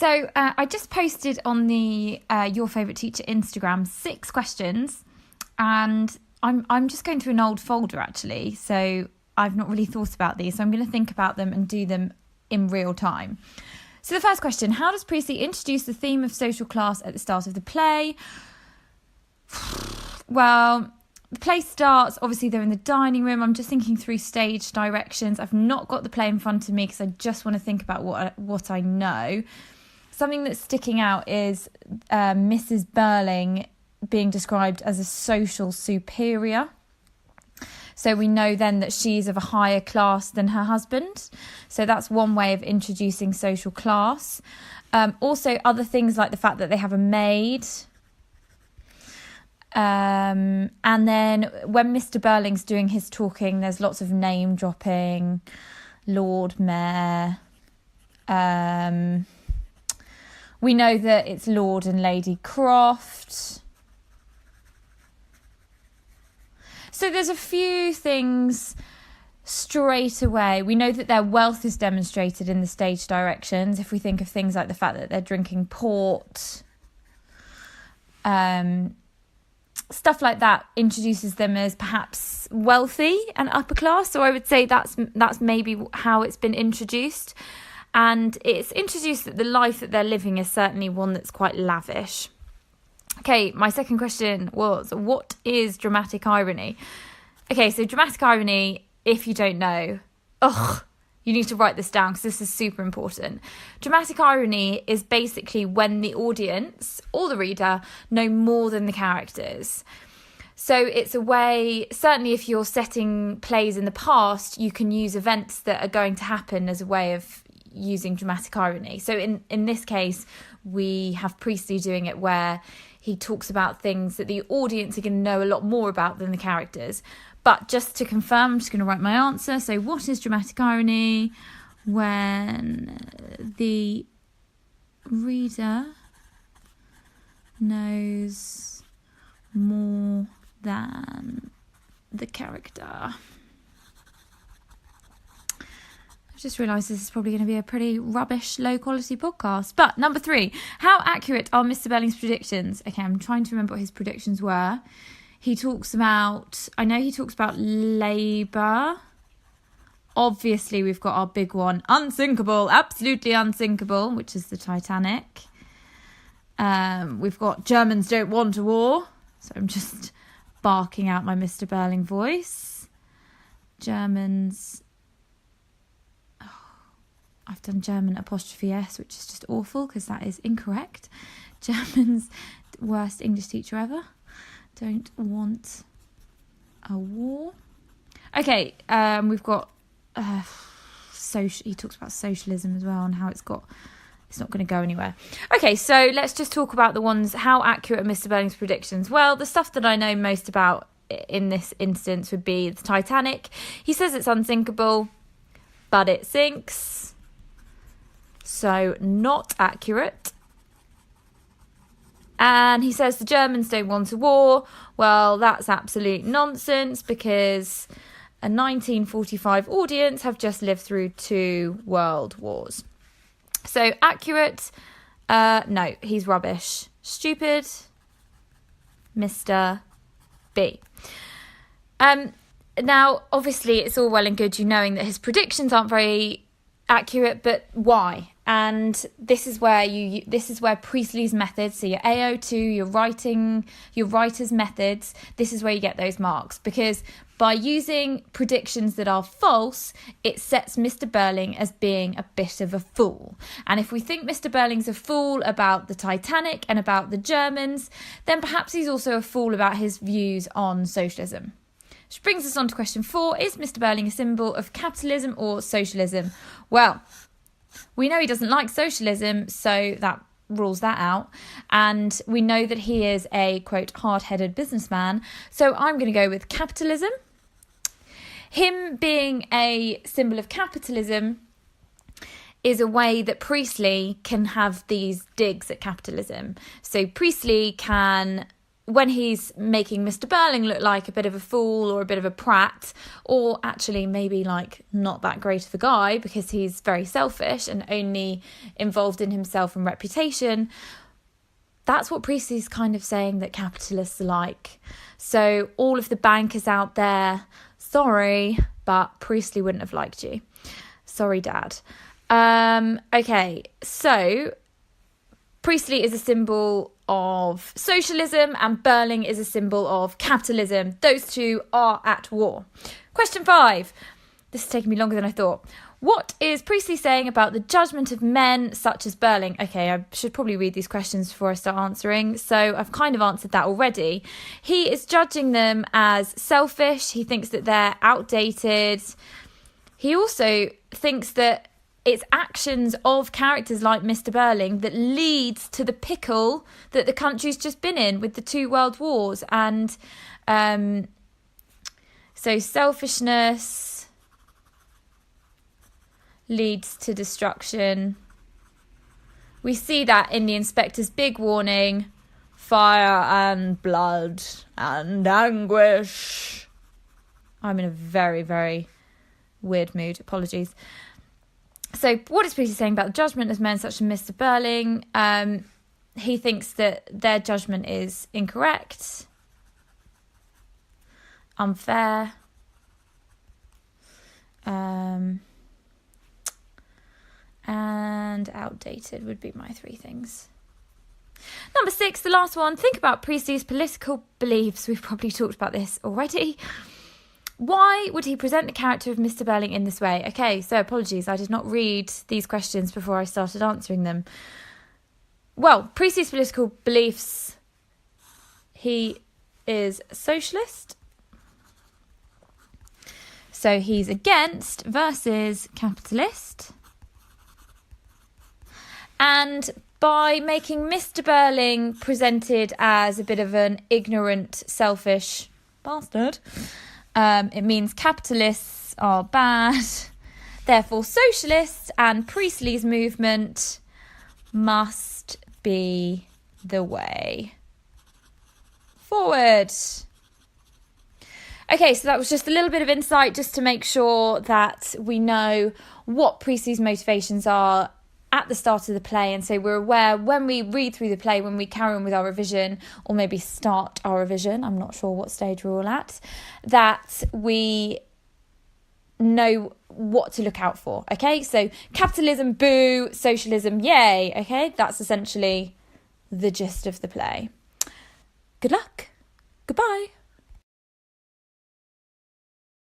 So I just posted on the Your Favourite Teacher Instagram 6 questions, and I'm just going through an old folder actually, so I've not really thought about these, so I'm going to think about them and do them in real time. So the first question, how does Priestley introduce the theme of social class at the start of the play? Well, the play starts, obviously they're in the dining room. I'm just thinking through stage directions. I've not got the play in front of me because I just want to think about what I know. Something that's sticking out is Mrs. Birling being described as a social superior. So we know then that she's of a higher class than her husband. So that's one way of introducing social class. Also, other things like the fact that they have a maid. And then when Mr. Birling's doing his talking, there's lots of name dropping. Lord Mayor. We know that it's Lord and Lady Croft. So there's a few things straight away. We know that their wealth is demonstrated in the stage directions. If we think of things like the fact that they're drinking port, stuff like that introduces them as perhaps wealthy and upper class. So I would say that's maybe how it's been introduced. And it's introduced that the life that they're living is certainly one that's quite lavish. Okay, my second question was, what is dramatic irony? Okay, so dramatic irony, if you don't know, you need to write this down because this is super important. Dramatic irony is basically when the audience or the reader know more than the characters. So it's a way, certainly if you're setting plays in the past, you can use events that are going to happen as a way of using dramatic irony. So in this case, we have Priestley doing it where he talks about things that the audience are going to know a lot more about than the characters. But just to confirm, I'm just going to write my answer. So what is dramatic irony? When the reader knows more than the character. I've just realised this is probably going to be a pretty rubbish, low-quality podcast. But number 3, how accurate are Mr. Birling's predictions? Okay, I'm trying to remember what his predictions were. He talks about labour. Obviously, we've got our big one, unsinkable, absolutely unsinkable, which is the Titanic. We've got Germans don't want a war. So I'm just barking out my Mr. Birling voice. Germans... I've done German apostrophe S, which is just awful because that is incorrect. Germans, worst English teacher ever. Don't want a war. Okay, we've got he talks about socialism as well and how it's not going to go anywhere. Okay, so let's just talk about the ones, how accurate are Mr. Birling's predictions? Well, the stuff that I know most about in this instance would be the Titanic. He says it's unsinkable, but it sinks. So not accurate. And he says the Germans don't want a war. Well, that's absolute nonsense because a 1945 audience have just lived through 2 world wars. So accurate, no, he's rubbish. Stupid, Mr. B. Now, obviously, it's all well and good you knowing that his predictions aren't very accurate, but why? And this is where Priestley's methods, so your AO2, your writer's methods, this is where you get those marks. Because by using predictions that are false, it sets Mr. Birling as being a bit of a fool. And if we think Mr. Birling's a fool about the Titanic and about the Germans, then perhaps he's also a fool about his views on socialism. Which brings us on to question 4. Is Mr. Birling a symbol of capitalism or socialism? Well, we know he doesn't like socialism, so that rules that out. And we know that he is a, quote, hard-headed businessman. So I'm going to go with capitalism. Him being a symbol of capitalism is a way that Priestley can have these digs at capitalism. So Priestley can when he's making Mr. Birling look like a bit of a fool or a bit of a prat, or actually maybe like not that great of a guy because he's very selfish and only involved in himself and reputation, that's what Priestley's kind of saying that capitalists are like. So all of the bankers out there, sorry, but Priestley wouldn't have liked you. Sorry, Dad. Okay, so Priestley is a symbol of socialism and Birling is a symbol of capitalism. Those two are at war. Question 5. This is taking me longer than I thought. What is Priestley saying about the judgment of men such as Birling? Okay, I should probably read these questions before I start answering. So I've kind of answered that already. He is judging them as selfish. He thinks that they're outdated. He also thinks that it's actions of characters like Mr. Birling that leads to the pickle that the country's just been in with the 2 world wars. And so selfishness leads to destruction. We see that in the inspector's big warning: fire and blood and anguish. I'm in a very, very weird mood. Apologies. So what is Priestley saying about the judgment of men such as Mr. Birling? He thinks that their judgment is incorrect, unfair, and outdated would be my 3 things. Number 6, the last one. Think about Priestley's political beliefs. We've probably talked about this already. Why would he present the character of Mr. Birling in this way? Okay, so apologies, I did not read these questions before I started answering them. Well, Priestley's political beliefs: he is a socialist. So he's against versus capitalist. And by making Mr. Birling presented as a bit of an ignorant, selfish bastard, it means capitalists are bad. Therefore, socialists and Priestley's movement must be the way forward. Okay, so that was just a little bit of insight just to make sure that we know what Priestley's motivations are at the start of the play, and so we're aware when we read through the play, when we carry on with our revision, or maybe start our revision, I'm not sure what stage we're all at, that we know what to look out for. Okay, so capitalism, boo; socialism, yay. Okay, that's essentially the gist of the play. Good luck. Goodbye.